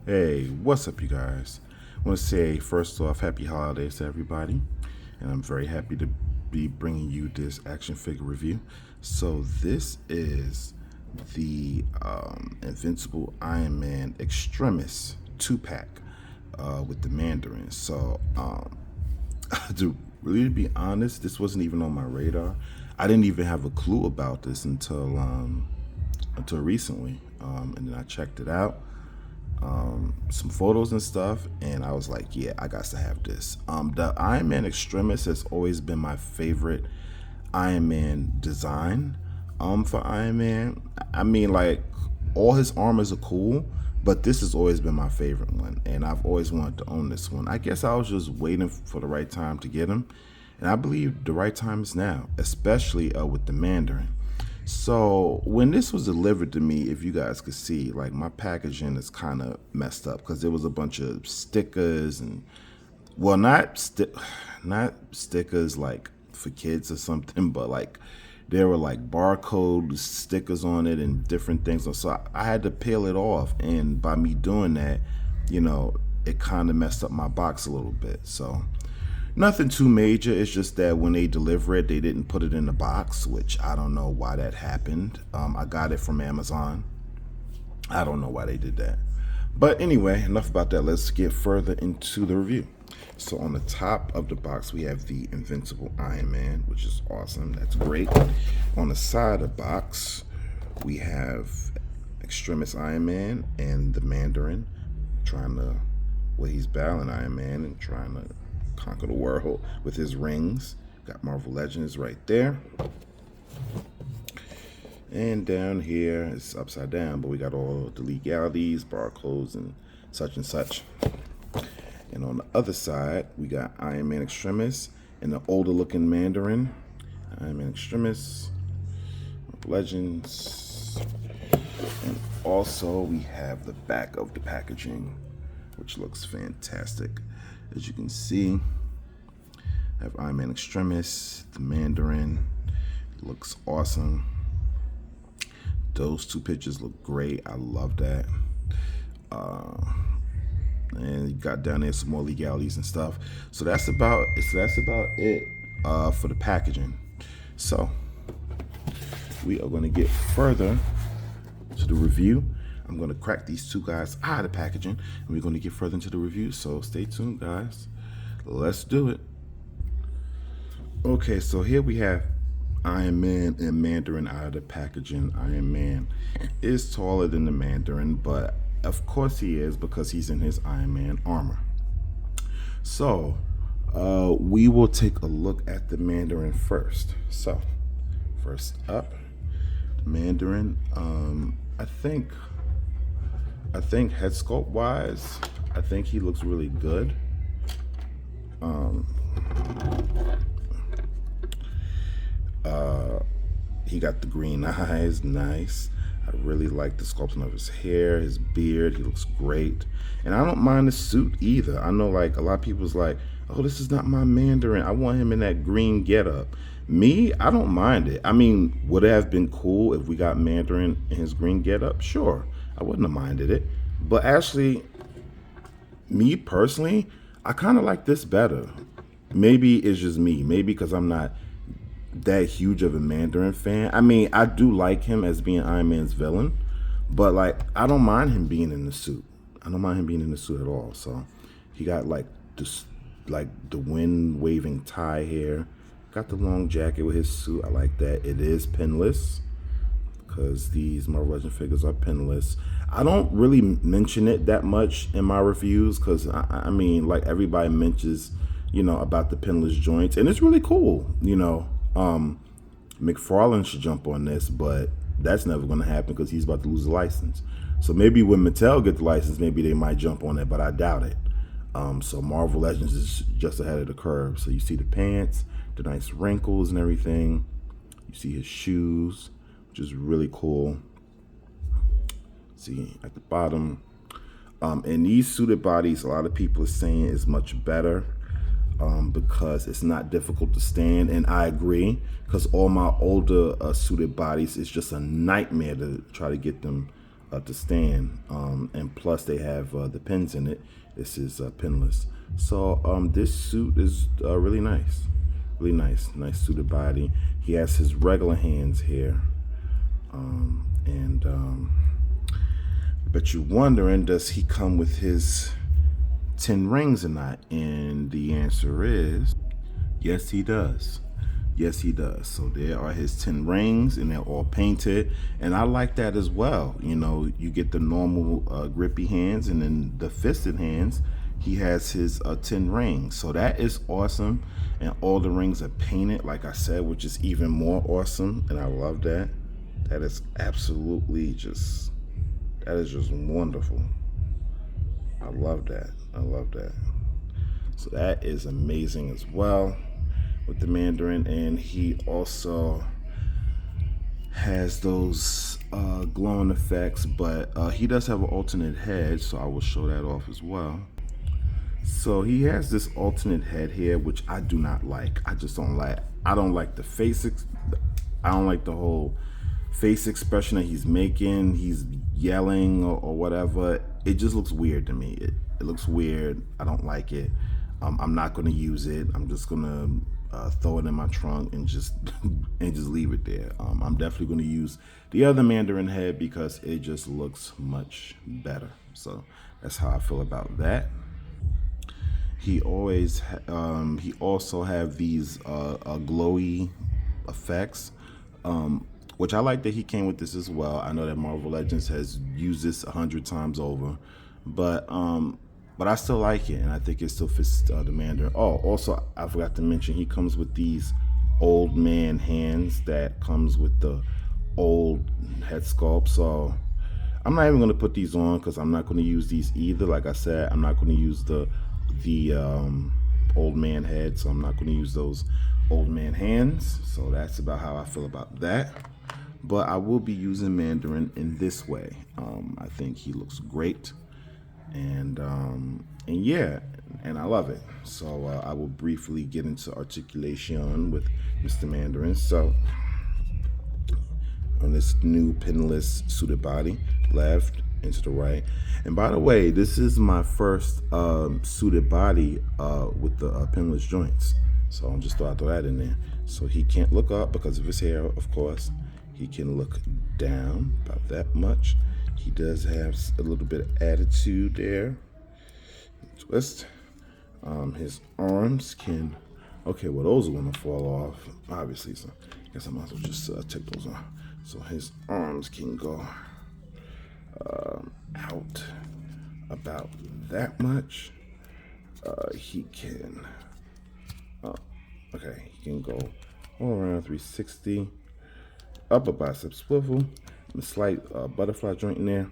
Hey, what's up, you guys? I want to say, first off, happy holidays to everybody. And I'm very happy to be bringing you this action figure review. So, this is the Invincible Iron Man Extremis 2 pack with the Mandarin. So, to really be honest, this wasn't even on my radar. I didn't even have a clue about this until recently. And then I checked it out, some photos and stuff, and I was like, yeah, I got to have this. The Iron Man Extremis has always been my favorite Iron Man design. For Iron Man, I mean, like, all his armors are cool, but this has always been my favorite one, and I've always wanted to own this one. I guess I was just waiting for the right time to get him, and I believe the right time is now, especially with the Mandarin. So when this was delivered to me, if you guys could see, like, my packaging is kind of messed up because there was a bunch of stickers and, well, not stickers like for kids or something, but like there were like barcode stickers on it and different things. So I had to peel it off, and by me doing that, it kind of messed up my box a little bit. So nothing too major. It's just that when they deliver it, they didn't put it in the box, which I don't know why that happened. I got it from Amazon. I don't know why they did that. But anyway, enough about that. Let's get further into the review. So on the top of the box, we have the Invincible Iron Man, which is awesome. That's great. On the side of the box, we have Extremis Iron Man and the Mandarin he's battling Iron Man and trying to conquer the world with his rings. Got Marvel Legends right there. And down here, it's upside down, but we got all the legalities, barcodes, and such. And on the other side, we got Iron Man Extremis and the older looking Mandarin. Iron Man Extremis, Legends. And also we have the back of the packaging, which looks fantastic. As you can see, I have Iron Man Extremis, the Mandarin. It looks awesome. Those two pictures look great. I love that. And you got down there some more legalities and stuff. So that's about it for the packaging. So we are going to get further to the review. I'm going to crack these two guys out of the packaging, and we're going to get further into the review. So stay tuned, guys. Let's do it. Okay, so here we have Iron Man and Mandarin out of the packaging. Iron Man is taller than the Mandarin, but of course he is because he's in his Iron Man armor. So we will take a look at the Mandarin first. So first up, the Mandarin. I think head sculpt wise, I think he looks really good. He got the green eyes, nice. I really like the sculpting of his hair, his beard. He looks great. And I don't mind the suit either. I know, like, a lot of people's like, oh, this is not my Mandarin. I want him in that green getup. Me, I don't mind it. I mean, would it have been cool if we got Mandarin in his green getup? Sure, I wouldn't have minded it. But actually, me personally, I kind of like this better. Maybe it's just me. Maybe because I'm not that huge of a Mandarin fan. I mean, I do like him as being Iron Man's villain, but like, I don't mind him being in the suit. I don't mind him being in the suit at all. So he got like this, like the wind waving tie here. Got the long jacket with his suit. I like that. It is pinless because these Marvel Legend figures are pinless. I don't really mention it that much in my reviews because I mean, like, everybody mentions, about the pinless joints, and it's really cool. McFarlane should jump on this, but that's never going to happen because he's about to lose the license. So maybe when Mattel gets the license, maybe they might jump on it, but I doubt it. So Marvel Legends is just ahead of the curve. So you see the pants, the nice wrinkles and everything. You see his shoes, which is really cool. See at the bottom. And these suited bodies, a lot of people are saying is much better. Because it's not difficult to stand, and I agree, because all my older suited bodies, it's just a nightmare to try to get them to stand, and plus they have the pins in it. This is pinless. So this suit is really nice, really nice suited body. He has his regular hands here, and but you're wondering, does he come with his 10 rings or not? And the answer is yes, he does. Yes, he does. So there are his 10 rings, and they're all painted. And I like that as well. You know, you get the normal grippy hands, and then the fisted hands, he has his 10 rings. So that is awesome. And all the rings are painted, like I said, which is even more awesome. And I love that. That is absolutely just, that is just wonderful. I love that. I love that. So that is amazing as well with the Mandarin. And he also has those glowing effects, but he does have an alternate head, so I will show that off as well. So he has this alternate head here, which I do not like. I just don't like. I don't like the face. I don't like the whole face expression that he's making. He's yelling or whatever. It just looks weird to me. It looks weird. I don't like it. I'm not going to use it. I'm just going to throw it in my trunk and just leave it there. I'm definitely going to use the other Mandarin head because it just looks much better. So that's how I feel about that. He also have these glowy effects, which I like that he came with this as well. I know that Marvel Legends has used this 100 times over, but I still like it, and I think it still fits the Mandarin. Oh, also I forgot to mention, he comes with these old man hands that comes with the old head sculpt. So I'm not even going to put these on because I'm not going to use these either. Like I said, I'm not going to use the old man head, so I'm not going to use those old man hands. So that's about how I feel about that. But I will be using Mandarin in this way. I think he looks great, and yeah, and I love it. So I will briefly get into articulation with Mr. Mandarin. So on this new pinless suited body, left into the right. And by the way, this is my first suited body with the pinless joints. So I'll just throw that in there. So he can't look up because of his hair, of course. He can look down about that much. He does have a little bit of attitude there. Twist. His arms can, okay, well, those are going to fall off, obviously. So I guess I might as well just take those off. So his arms can go out about that much. He can, okay, he can go all around 360. Upper bicep swivel, a slight butterfly joint in there.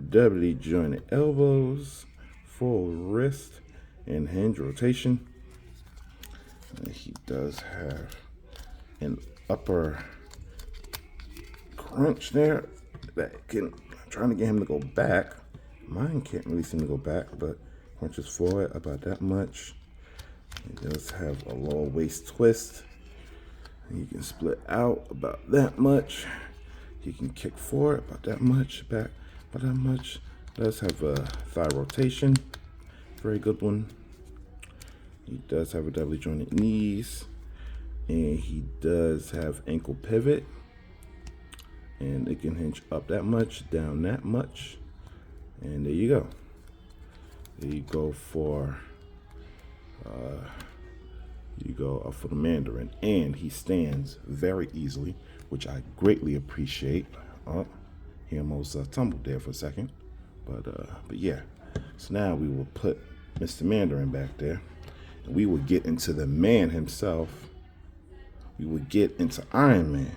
Doubly jointed elbows, full wrist and hinge rotation. And he does have an upper crunch there that can, I'm trying to get him to go back. Mine can't really seem to go back, but crunches forward about that much. He does have a lower waist twist. He can split out about that much. He can kick forward about that much, back about that much. Does have a thigh rotation, very good one. He does have a doubly jointed knees, and he does have ankle pivot, and it can hinge up that much, down that much, and there you go. There you go for for the Mandarin, and he stands very easily, which I greatly appreciate. He almost tumbled there for a second, but yeah. So now we will put Mr. Mandarin back there, and we will get into the man himself. We will get into Iron Man.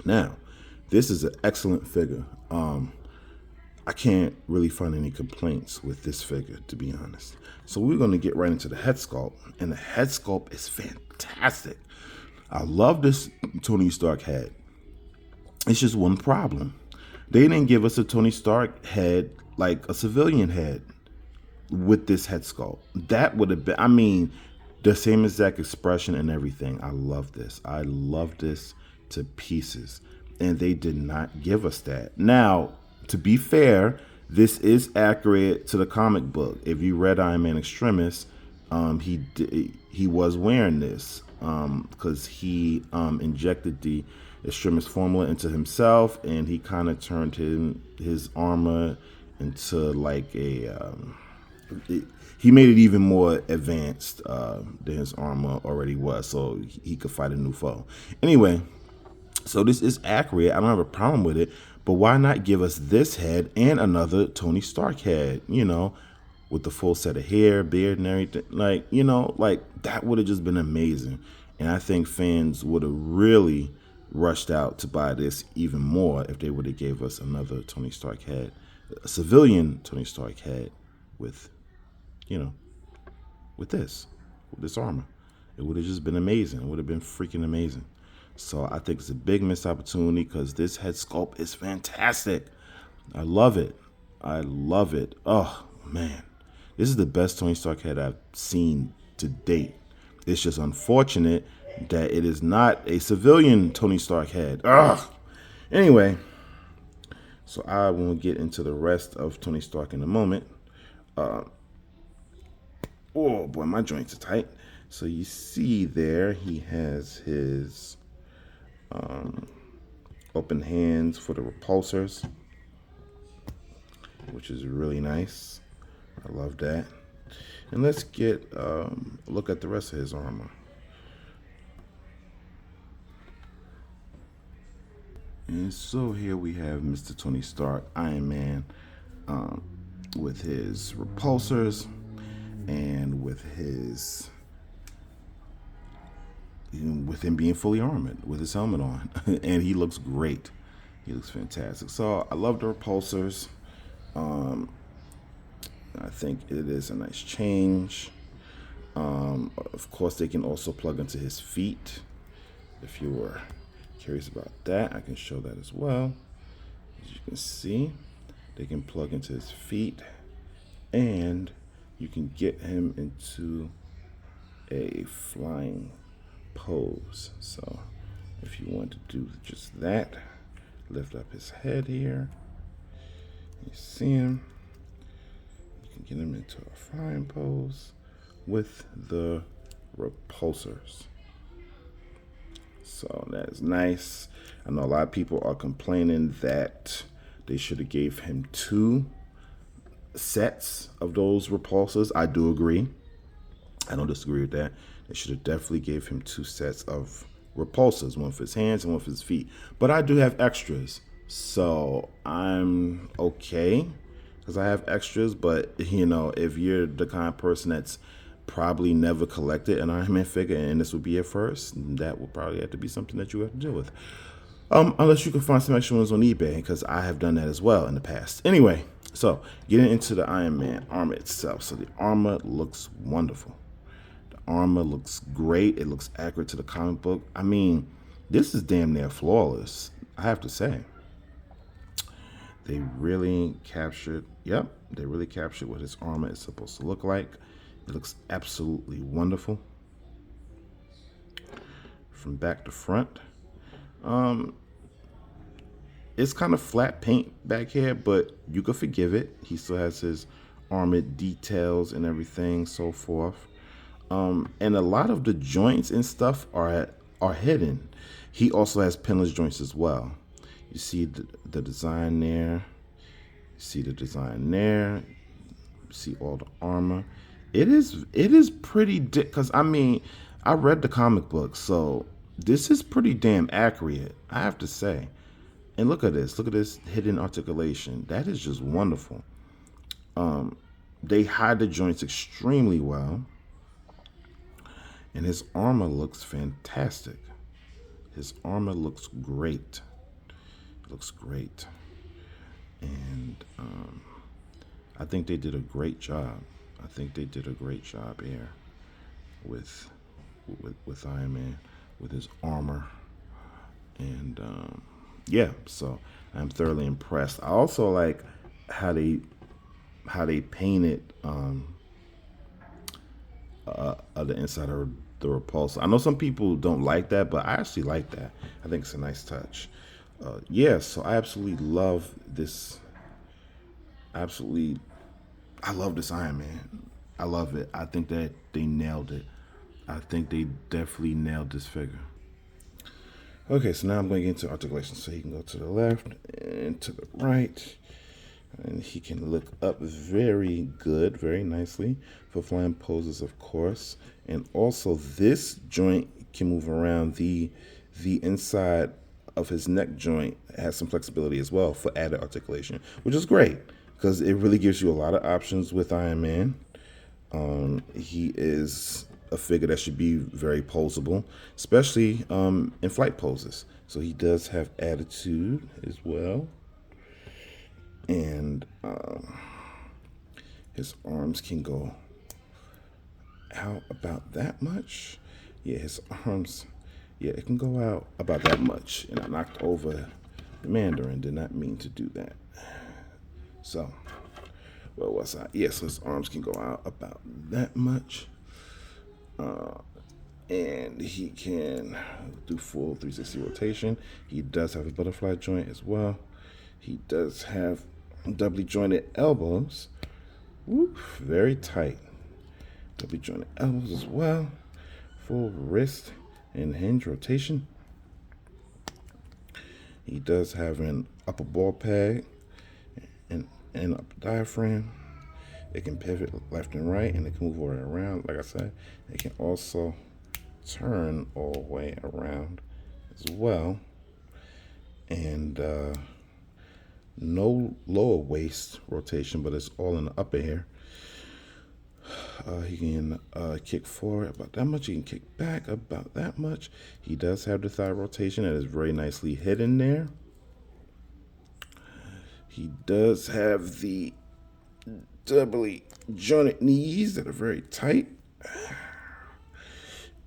Now, this is an excellent figure. I can't really find any complaints with this figure, to be honest. So we're going to get right into the head sculpt, and the head sculpt is fantastic. I love this Tony Stark head. It's just one problem. They didn't give us a Tony Stark head like a civilian head with this head sculpt. That would have been, I mean, the same exact expression and everything. I love this. I love this to pieces. and they did not give us that. Now, to be fair, this is accurate to the comic book. If you read Iron Man Extremis, he was wearing this because he injected the Extremis formula into himself, and he kind of turned his armor into like he made it even more advanced than his armor already was, so he could fight a new foe. Anyway, so this is accurate. I don't have a problem with it, but why not give us this head and another Tony Stark head, with the full set of hair, beard, and everything? Like, that would have just been amazing. And I think fans would have really rushed out to buy this even more if they would have gave us another Tony Stark head, a civilian Tony Stark head with, with this armor. It would have just been amazing. It would have been freaking amazing. So I think it's a big missed opportunity because this head sculpt is fantastic. I love it. Oh, man. This is the best Tony Stark head I've seen to date. It's just unfortunate that it is not a civilian Tony Stark head. Ugh. Anyway, so I will get into the rest of Tony Stark in a moment. Oh, boy, my joints are tight. So you see there, he has his open hands for the repulsors, which is really nice. I love that. And let's get a look at the rest of his armor. And so here we have Mr. Tony Stark, Iron Man, with his repulsors and with him being fully armored with his helmet on. And he looks great. He looks fantastic. So I love the repulsors. I think it is a nice change. Of course, they can also plug into his feet. If you were curious about that, I can show that as well. As you can see, they can plug into his feet, and you can get him into a flying pose. So if you want to do just that, lift up his head here. You see him. You can get him into a flying pose with the repulsors. So that is nice. I know a lot of people are complaining that they should have gave him 2 sets of those repulsors. I do agree. I don't disagree with that. They should have definitely gave him 2 sets of repulsors, one for his hands and one for his feet. But I do have extras, so I'm okay because I have extras. But if you're the kind of person that's probably never collected an Iron Man figure and this would be your first, that will probably have to be something that you have to deal with. Unless you can find some extra ones on eBay, because I have done that as well in the past. Anyway, so getting into the Iron Man armor itself. So the armor looks wonderful. The armor looks great. It looks accurate to the comic book. I mean, this is damn near flawless, I have to say. They really captured what his armor is supposed to look like. It looks absolutely wonderful from back to front. It's kind of flat paint back here, but you could forgive it. He still has his armored details and everything, so forth. And a lot of the joints and stuff are hidden. He also has pinless joints as well. You see the design there. You see the design there. You see all the armor. It is pretty because I read the comic book, so this is pretty damn accurate, I have to say. And look at this hidden articulation. That is just wonderful. They hide the joints extremely well, and his armor looks fantastic. His armor looks great. It looks great, and I think they did a great job. Here with Iron Man, with his armor, and so I'm thoroughly impressed. I also like how they painted the inside of the repulsor. I know some people don't like that, but I actually like that. I think it's a nice touch. Yeah, so I absolutely love this. Absolutely, I love this Iron Man. I love it. I think that they nailed it. I think they definitely nailed this figure. Okay, so now I'm going to get into articulation. So he can go to the left and to the right. And he can look up very good, very nicely for flying poses, of course. And also, this joint can move around. The inside of his neck joint has some flexibility as well for added articulation, which is great because it really gives you a lot of options with Iron Man. He is a figure that should be very posable, especially in flight poses. So he does have attitude as well. And his arms can go out about that much. Yeah, his arms, yeah, it can go out about that much. And I knocked over the Mandarin, did not mean to do that. So, where was I? Yeah, so his arms can go out about that much. And he can do full 360 rotation. He does have a butterfly joint as well. He does have doubly jointed elbows. Whoop, very tight. Doubly jointed elbows as well. Full wrist and hinge rotation. He does have an upper ball peg and upper diaphragm. It can pivot left and right, and it can move all the way around. Like I said, it can also turn all the way around as well. And no lower waist rotation, but it's all in the upper here. He can kick forward about that much. He can kick back about that much. He does have the thigh rotation that is very nicely hidden there. He does have the doubly jointed knees that are very tight.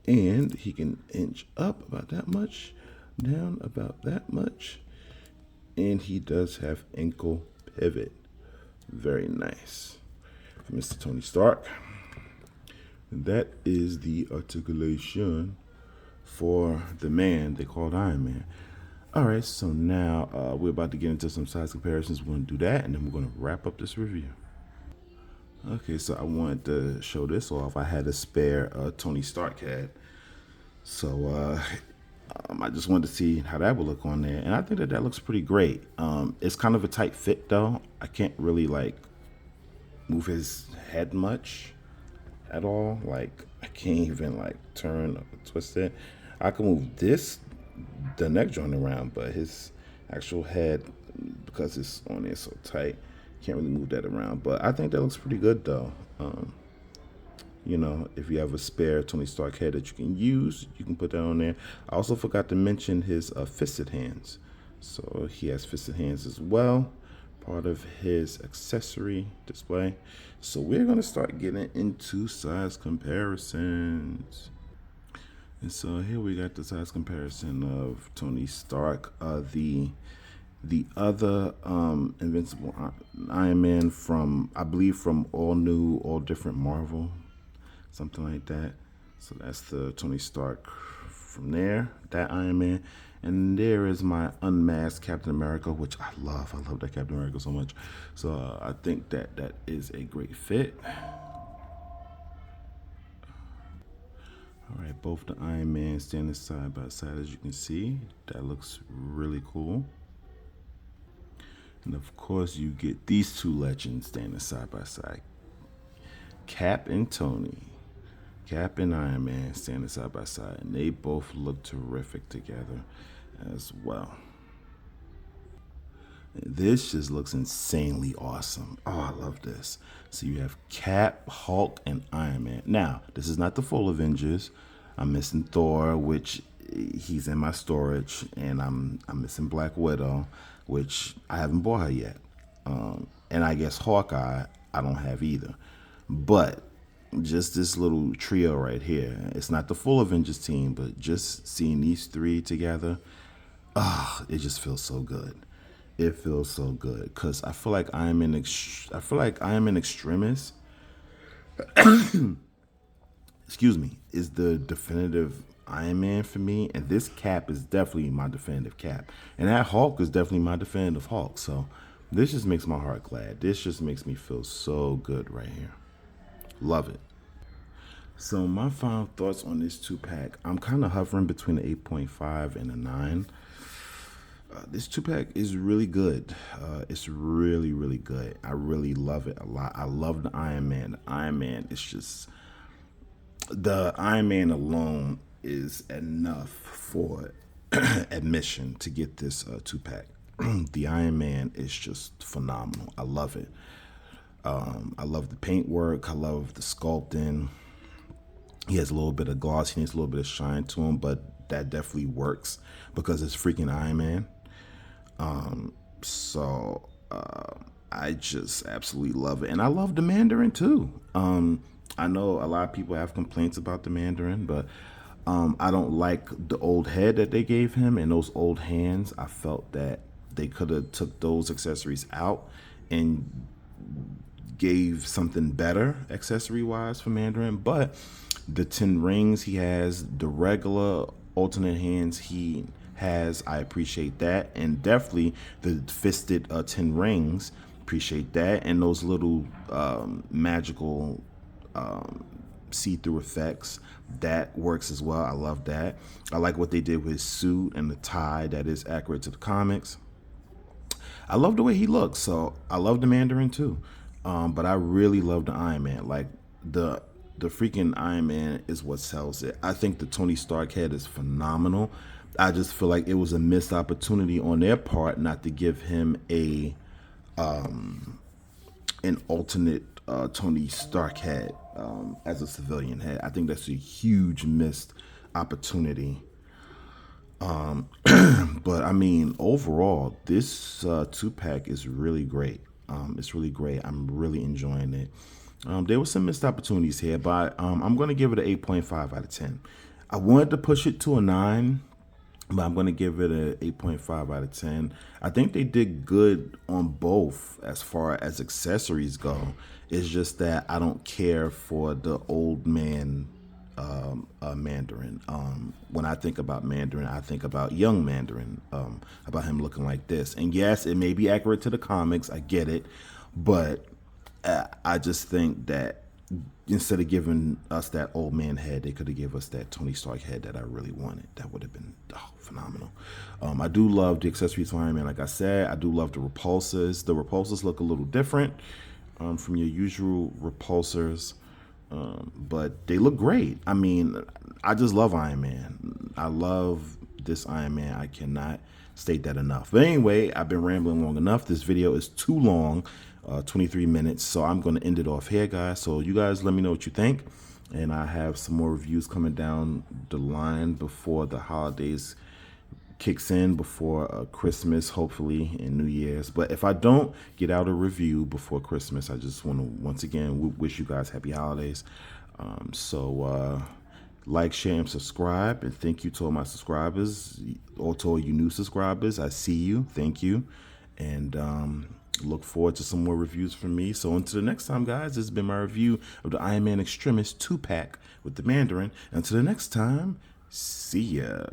And he can inch up about that much, down about that much. And he does have ankle pivot. Very nice. For Mr. Tony Stark. And that is the articulation for the man they called Iron Man. All right, so now we're about to get into some size comparisons. We're going to do that, and then we're going to wrap up this review. Okay, so I wanted to show this off. I had a spare Tony Stark head. So I just wanted to see how that would look on there. And I think that that looks pretty great. It's kind of a tight fit, though. I can't really, like, move his head much at all. Like, I can't even, like, turn or twist it. I can move the neck joint around, but his actual head, because it's on there so tight, can't really move that around. But I think that looks pretty good, though. You know, if you have a spare Tony Stark head that you can use, you can put that on there. I also forgot to mention his fisted hands. So he has fisted hands as well, part of his accessory display. So we're going to start getting into size comparisons. And so here we got the size comparison of Tony Stark. The other Invincible Iron Man from, I believe, from All New, All Different Marvel, something like that. So that's the Tony Stark from there, that Iron Man. And there is my unmasked Captain America, which I love. I love that Captain America so much. So I think that that is a great fit. All right, both the Iron Man standing side by side, as you can see. That looks really cool. And of course, you get these two legends standing side by side. Cap and Tony. Cap and Iron Man standing side by side. And they both look terrific together as well. And this just looks insanely awesome. Oh, I love this. So you have Cap, Hulk, and Iron Man. Now, this is not the full Avengers. I'm missing Thor, which he's in my storage, and I'm missing Black Widow, which I haven't bought her yet. And I guess Hawkeye, I don't have either. But just this little trio right here. It's not the full Avengers team, but just seeing these three together, it just feels so good. It feels so good because I feel like I am in Extremis. Excuse me, is the definitive Iron Man for me, and this cap is definitely my definitive cap, and that Hulk is definitely my definitive Hulk. So this just makes my heart glad. This just makes me feel so good right here. Love it. So my final thoughts on this 2-pack, I'm kind of hovering between the 8.5 and a 9. This 2-pack is really good. It's really, really good. I really love it a lot. I love the Iron Man. The Iron Man is just, the Iron Man alone is enough for admission to get this 2-pack. The Iron Man is just phenomenal. I love it. I love the paintwork. I love the sculpting. He has a little bit of gloss. He needs a little bit of shine to him, but that definitely works because it's freaking Iron Man. So I just absolutely love it, and I love the Mandarin too. I know a lot of people have complaints about the Mandarin, but I don't like the old head that they gave him and those old hands. I felt that they could have took those accessories out and gave something better accessory wise for Mandarin. But the 10 rings he has, the regular alternate hands he has, I appreciate that, and definitely the fisted 10 rings, appreciate that, and those little magical see-through effects, that works as well. I love that. I like what they did with his suit and the tie that is accurate to the comics. I love the way he looks, so I love the Mandarin too. But I really love the Iron Man. Like the freaking Iron Man is what sells it. I think the Tony Stark head is phenomenal. I just feel like it was a missed opportunity on their part not to give him an alternate Tony Stark head as a civilian head. I think that's a huge missed opportunity. But I mean, overall, this 2-pack is really great. It's really great. I'm really enjoying it. There were some missed opportunities here, but I'm going to give it an 8.5 out of 10. I wanted to push it to a 9, but I'm going to give it an 8.5 out of 10. I think they did good on both as far as accessories go. It's just that I don't care for the old man Mandarin. When I think about Mandarin, I think about young Mandarin, about him looking like this. And yes, it may be accurate to the comics. I get it. But I just think that instead of giving us that old man head, they could have given us that Tony Stark head that I really wanted. That would have been phenomenal. I do love the accessories for Iron Man. Like I said, I do love the repulsors. The repulsors look a little different from your usual repulsors. But they look great. I mean, I just love Iron Man. I love this Iron Man. I cannot state that enough. But anyway, I've been rambling long enough. This video is too long, 23 minutes. So I'm going to end it off here, guys. So you guys let me know what you think. And I have some more reviews coming down the line before the holidays kicks in, before Christmas, hopefully, and New Year's. But if I don't get out a review before Christmas, I just want to once again wish you guys happy holidays. Like, share, and subscribe. And thank you to all my subscribers, or to all you new subscribers. I see you. Thank you. And look forward to some more reviews from me. So until the next time, guys, this has been my review of the Iron Man Extremis 2-pack with the Mandarin. Until the next time, see ya.